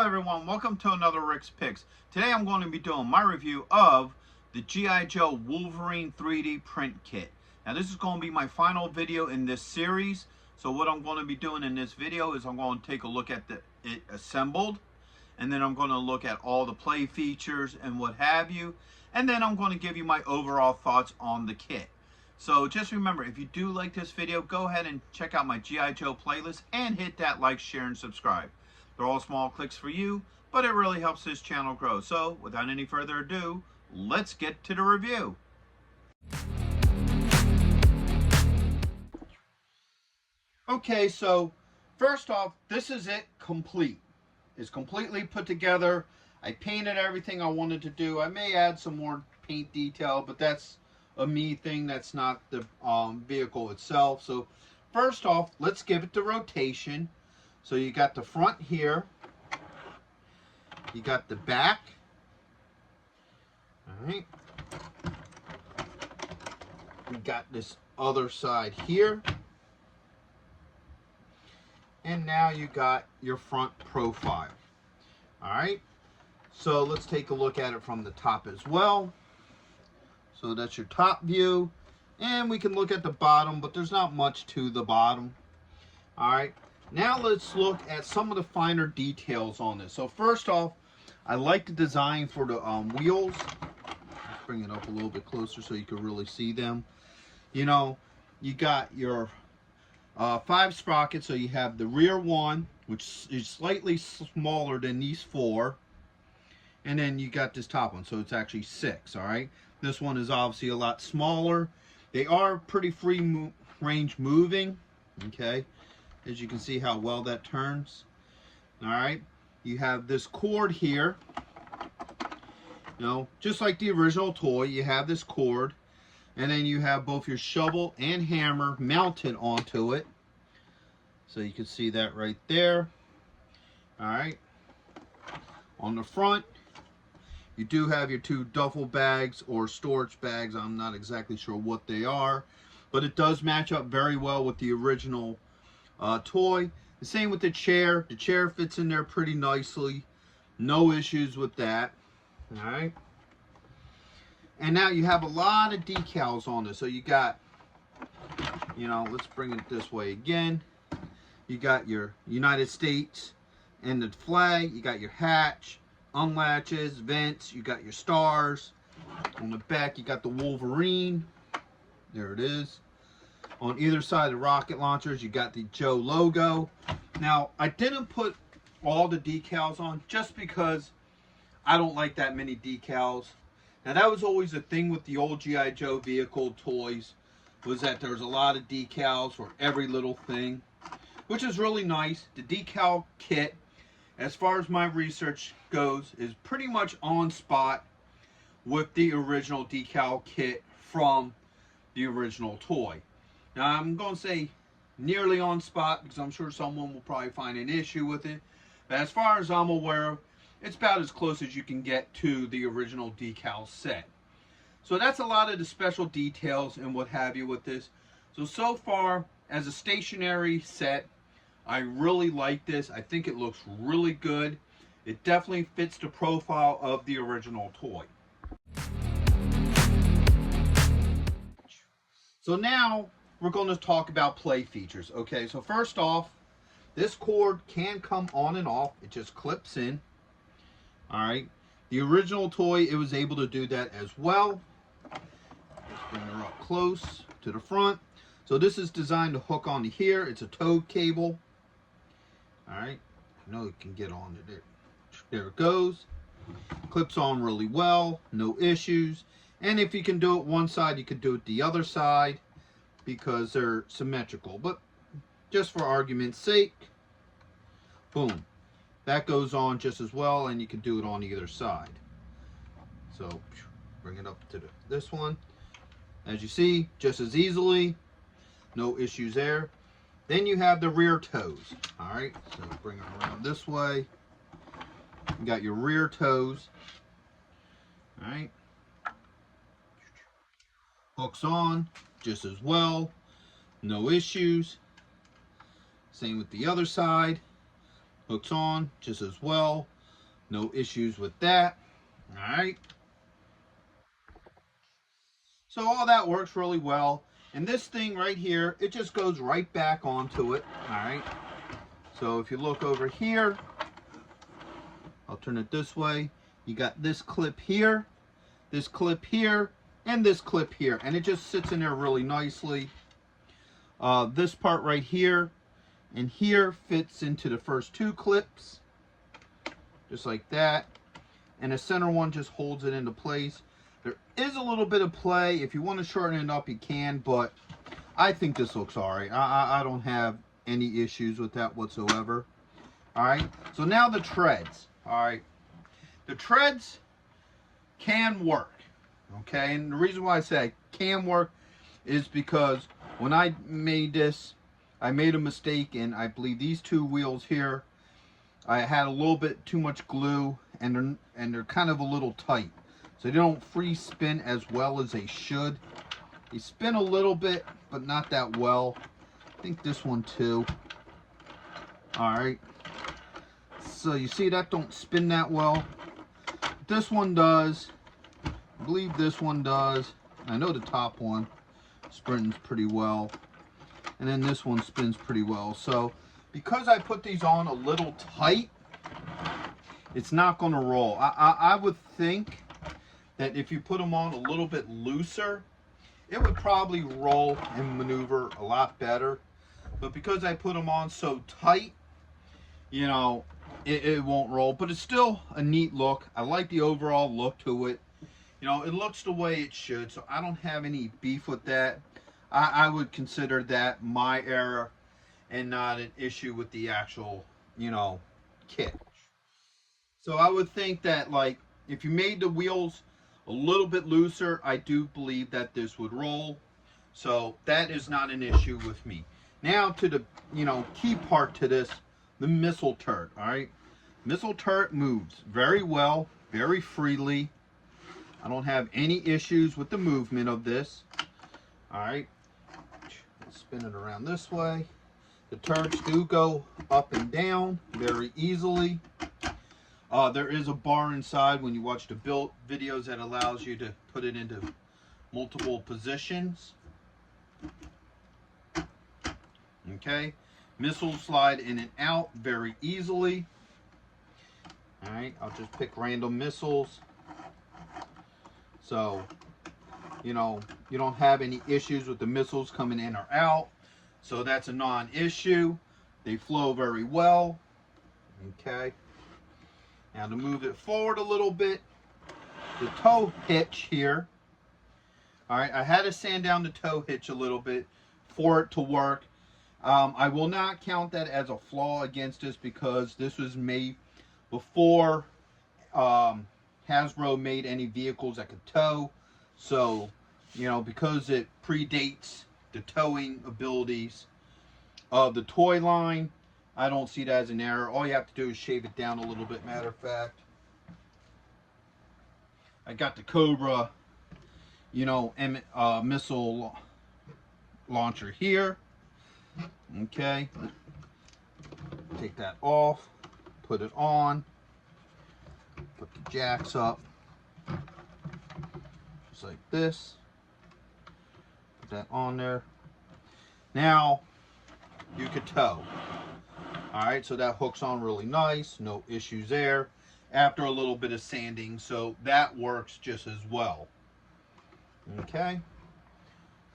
Hi everyone, welcome to another Rick's Picks. Today I'm going to be doing my review of the G.I.Joe Wolverine 3D print kit. Now this is going to be my final video in this series. So what I'm going to be doing in this video is I'm going to take a look at it assembled. And then I'm going to look at all the play features and what have you. And then I'm going to give you my overall thoughts on the kit. So just remember, if you do like this video, go ahead and check out my G.I. Joe playlist and hit that like, share, and subscribe. They're all small clicks for you, but it really helps this channel grow. So without any further ado, let's get to the review. Okay, so first off, this is it complete. It's completely put together. I painted everything I wanted to do. I may add some more paint detail, but that's a me thing. That's not the vehicle itself. So first off, let's give it the rotation. So you got the front here, you got the back, all right, we got this other side here, and now you got your front profile. All right, so let's take a look at it from the top as well. So that's your top view, and we can look at the bottom, but there's not much to the bottom. All right. Now let's look at some of the finer details on this. So first off, I like the design for the wheels. Let's bring it up a little bit closer so you can really see them. You know, you got your 5 sprockets. So you have the rear one, which is slightly smaller than these 4. And then you got this top one, so it's actually 6, all right? This one is obviously a lot smaller. They are pretty free range moving, okay? As you can see how well that turns. All right, you have this cord here. You know, just like the original toy, you have this cord, and then you have both your shovel and hammer mounted onto it. So you can see that right there. All right. On the front, you do have your 2 duffel bags or storage bags. I'm not exactly sure what they are, but it does match up very well with the original toy. The same with the chair. The chair fits in there pretty nicely. No issues with that. All right. And now you have a lot of decals on this. So you got, you know, let's bring it this way again. You got your United States and the flag. You got your hatch, unlatches, vents. You got your stars. On the back, you got the Wolverine. There it is. On either side of the rocket launchers, you got the Joe logo. Now, I didn't put all the decals on just because I don't like that many decals. Now, that was always a thing with the old G.I. Joe vehicle toys, was that there's a lot of decals for every little thing, which is really nice. The decal kit, as far as my research goes, is pretty much on spot with the original decal kit from the original toy. Now, I'm going to say nearly on spot because I'm sure someone will probably find an issue with it. But as far as I'm aware, it's about as close as you can get to the original decal set. So that's a lot of the special details and what have you with this. So far, as a stationary set, I really like this. I think it looks really good. It definitely fits the profile of the original toy. So now, we're going to talk about play features. Okay, so first off, this cord can come on and off. It just clips in. All right. The original toy, it was able to do that as well. Let's bring her up close to the front. So this is designed to hook onto here. It's a towed cable. All right. I know it can get onto there. There it goes. Clips on really well. No issues. And if you can do it one side, you can do it the other side, because they're symmetrical. But just for argument's sake, boom, that goes on just as well, and you can do it on either side. So bring it up to this one. As you see, just as easily, no issues there. Then you have the rear toes. All right, so bring it around this way. You got your rear toes. All right, hooks on just as well, no issues. Same with the other side. Hooks on just as well. No issues with that. All right. So all that works really well. And this thing right here, it just goes right back onto it. All right. So if you look over here, I'll turn it this way. You got this clip here, and this clip here. And it just sits in there really nicely. This part right here and here fits into the first two clips. Just like that. And the center one just holds it into place. There is a little bit of play. If you want to shorten it up, you can. But I think this looks alright. I don't have any issues with that whatsoever. Alright. So now the treads. Alright. The treads can work. Okay. And the reason why I say can work is because when I made this, I made a mistake. And I believe these two wheels here, I had a little bit too much glue. And they're kind of a little tight. So they don't free spin as well as they should. They spin a little bit, but not that well. I think this one too. Alright. So you see that don't spin that well. This one does. I believe this one does. I know the top one spins pretty well. And then this one spins pretty well. So because I put these on a little tight, it's not going to roll. I would think that if you put them on a little bit looser, it would probably roll and maneuver a lot better. But because I put them on so tight, you know, it won't roll. But it's still a neat look. I like the overall look to it. You know, it looks the way it should, so I don't have any beef with that. I would consider that my error and not an issue with the actual, you know, kit. So I would think that, like, if you made the wheels a little bit looser, I do believe that this would roll. So that is not an issue with me. Now to the, you know, key part to this, the missile turret, all right? Missile turret moves very well, very freely. I don't have any issues with the movement of this. All right. Let's spin it around this way. The turrets do go up and down very easily. There is a bar inside when you watch the build videos that allows you to put it into multiple positions. Okay. Missiles slide in and out very easily. Alright, I'll just pick random missiles. So, you know, you don't have any issues with the missiles coming in or out. So that's a non-issue. They flow very well. Okay. Now to move it forward a little bit, the tow hitch here. Alright, I had to sand down the tow hitch a little bit for it to work. I will not count that as a flaw against this because this was made before Hasbro made any vehicles that could tow. So, you know, because it predates the towing abilities of the toy line, I don't see that as an error. All you have to do is shave it down a little bit, matter of fact. I got the Cobra, you know, missile launcher here. Okay. Take that off. Put it on. Put the jacks up. Just like this. Put that on there. Now, you could tow. Alright, so that hooks on really nice. No issues there. After a little bit of sanding, so that works just as well. Okay.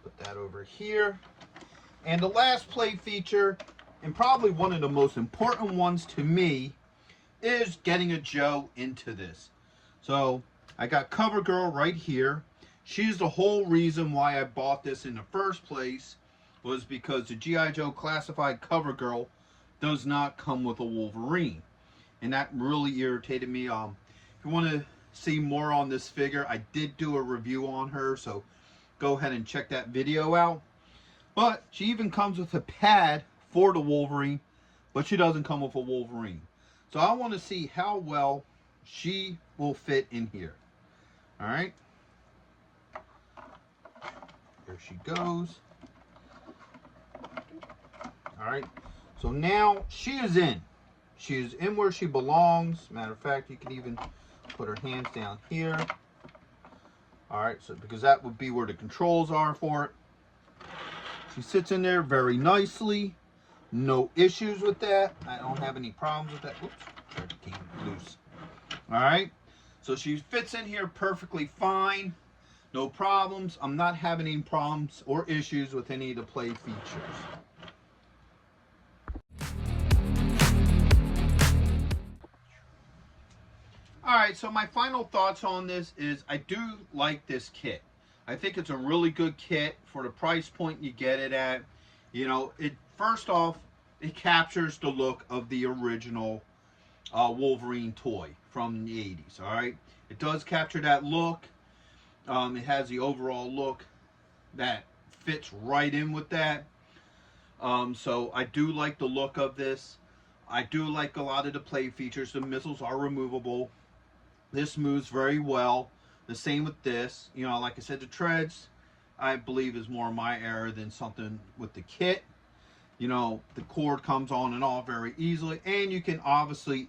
Put that over here. And the last play feature, and probably one of the most important ones to me, is getting a Joe into this. So, I got CoverGirl right here. She's the whole reason why I bought this in the first place, was because the G.I.Joe classified CoverGirl does not come with a Wolverine. And that really irritated me. If you want to see more on this figure, I did do a review on her, so go ahead and check that video out. But she even comes with a pad for the Wolverine, but she doesn't come with a Wolverine. So I want to see how well she will fit in here. Alright. There she goes. Alright. So now she is in. She is in where she belongs. Matter of fact, you can even put her hands down here. All right, so because that would be where the controls are for it. She sits in there very nicely. No issues with that. I don't have any problems with that. Oops, that came loose. All right, so she fits in here perfectly fine. No problems. I'm not having any problems or issues with any of the play features. Alright, so my final thoughts on this is I do like this kit. I think it's a really good kit for the price point you get it at. You know, it first off, it captures the look of the original Wolverine toy from the 80s, alright? It does capture that look. It has the overall look that fits right in with that. So I do like the look of this. I do like a lot of the play features. The missiles are removable. This moves very well. The same with this. You know, like I said, the treads, I believe, is more my error than something with the kit. You know, the cord comes on and off very easily, and you can obviously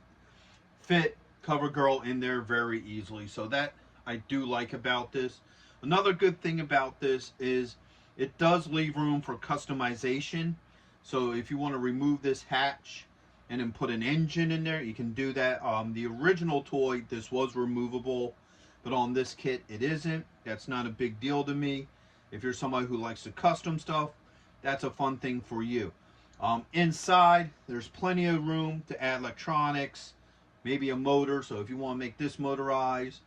fit CoverGirl in there very easily. So that I do like about this. Another good thing about this is it does leave room for customization. So if you want to remove this hatch and then put an engine in there, you can do that. The original toy, this was removable, but on this kit it isn't. That's not a big deal to me. If you're somebody who likes to custom stuff, that's a fun thing for you. Inside, there's plenty of room to add electronics, maybe a motor. So if you want to make this motorized,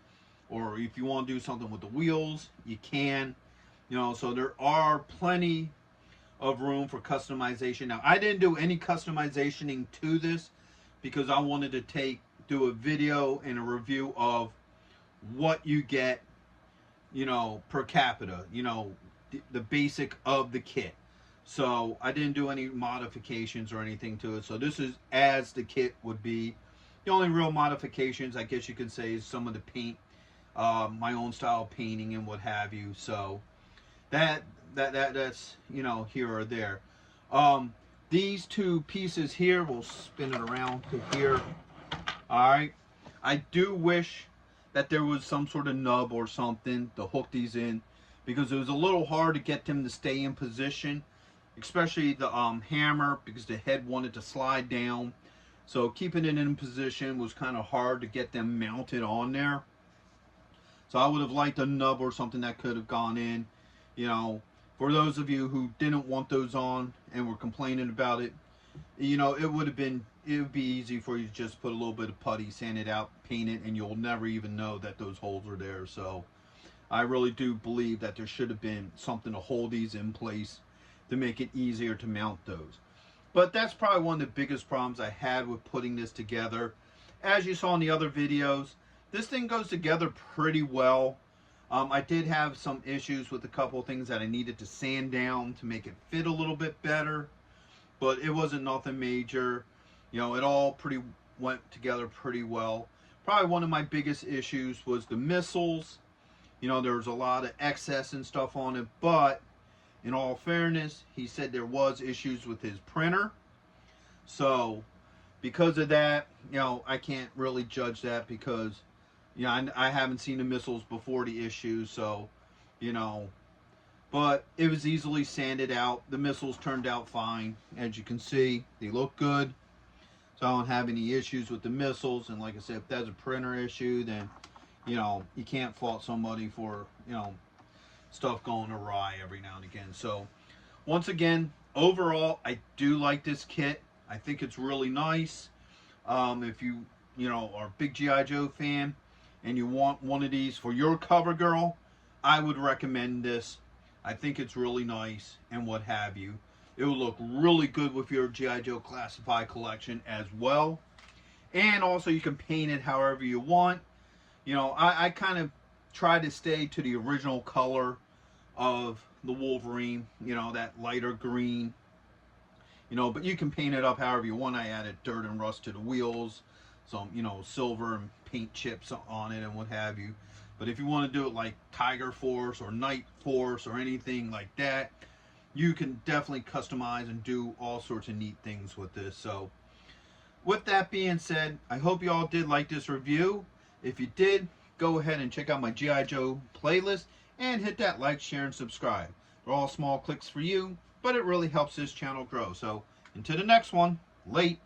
or if you want to do something with the wheels, you can. You know, so there are plenty of room for customization. Now, I didn't do any customizationing to this because I wanted to do a video and a review of what you get, you know, per capita, you know, the basic of the kit. So I didn't do any modifications or anything to it. So this is as the kit would be. The only real modifications, I guess you could say, is some of the paint, my own style painting and what have you. So that's, you know, here or there. These two pieces here, we'll spin it around to here. All right, I do wish that there was some sort of nub or something to hook these in, because it was a little hard to get them to stay in position, especially the hammer, because the head wanted to slide down. So keeping it in position was kind of hard to get them mounted on there. So I would have liked a nub or something that could have gone in. You know, for those of you who didn't want those on and were complaining about it, you know, it would be easy for you to just put a little bit of putty, sand it out, paint it, and you'll never even know that those holes are there. So I really do believe that there should have been something to hold these in place to make it easier to mount those. But that's probably one of the biggest problems I had with putting this together. As you saw in the other videos, this thing goes together pretty well. I did have some issues with a couple of things that I needed to sand down to make it fit a little bit better, but it wasn't nothing major. You know, it all went together pretty well. Probably one of my biggest issues was the missiles. You know, there was a lot of excess and stuff on it, but in all fairness, he said there was issues with his printer. So because of that, you know, I can't really judge that because, you know, I haven't seen the missiles before the issue. So, you know, but it was easily sanded out. The missiles turned out fine. As you can see, they look good. So I don't have any issues with the missiles. And like I said, if that's a printer issue, then, you know, you can't fault somebody for, you know, stuff going awry every now and again. So once again, overall, I do like this kit. I think it's really nice. If you know, are a big G.I. Joe fan and you want one of these for your CoverGirl, I would recommend this. I think it's really nice and what have you. It will look really good with your G.I. Joe Classified collection as well. And also you can paint it however you want. You know, I kind of try to stay to the original color of the Wolverine, you know, that lighter green. You know, but you can paint it up however you want. I added dirt and rust to the wheels, some, you know, silver and paint chips on it and what have you. But if you want to do it like Tiger Force or Night Force or anything like that, you can definitely customize and do all sorts of neat things with this. So with that being said, I hope you all did like this review. If you did, go ahead and check out my G.I. Joe playlist and hit that like, share, and subscribe. They're all small clicks for you, but it really helps this channel grow. So until the next one, late.